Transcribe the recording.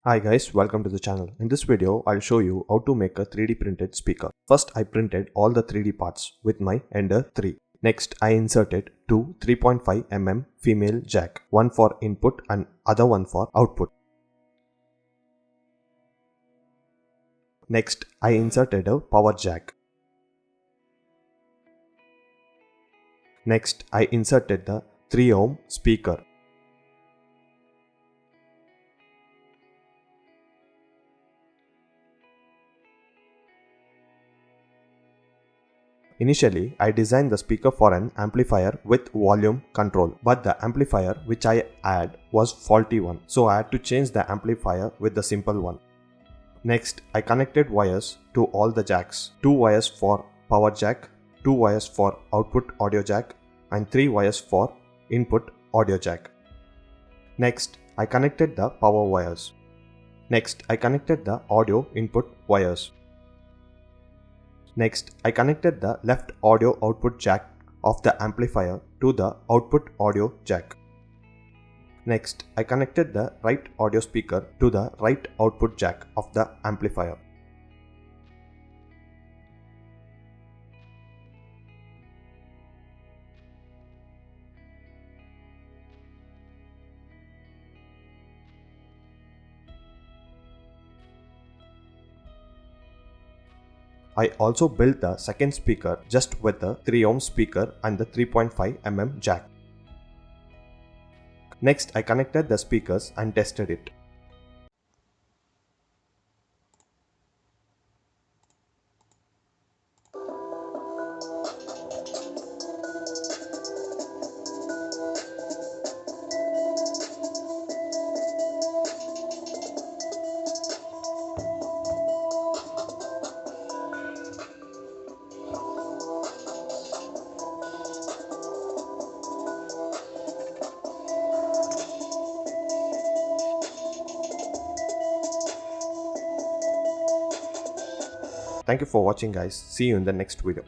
Hi guys, welcome to the channel. In this video, I'll show you how to make a 3D printed speaker. First, I printed all the 3D parts with my Ender 3. Next, I inserted two 3.5 mm female jack, one for input and other one for output. Next, I inserted a power jack. Next, I inserted the 3 ohm speaker. Initially, I designed the speaker for an amplifier with volume control, but the amplifier which I had was faulty one, so I had to change the amplifier with the simple one. Next, I connected wires to all the jacks, 2 wires for power jack, 2 wires for output audio jack, and 3 wires for input audio jack. Next, I connected the power wires. Next, I connected the audio input wires. Next, I connected the left audio output jack of the amplifier to the output audio jack. Next, I connected the right audio speaker to the right output jack of the amplifier. I also built the second speaker just with the 3 ohm speaker and the 3.5 mm jack. Next, I connected the speakers and tested it. Thank you for watching guys. See you in the next video.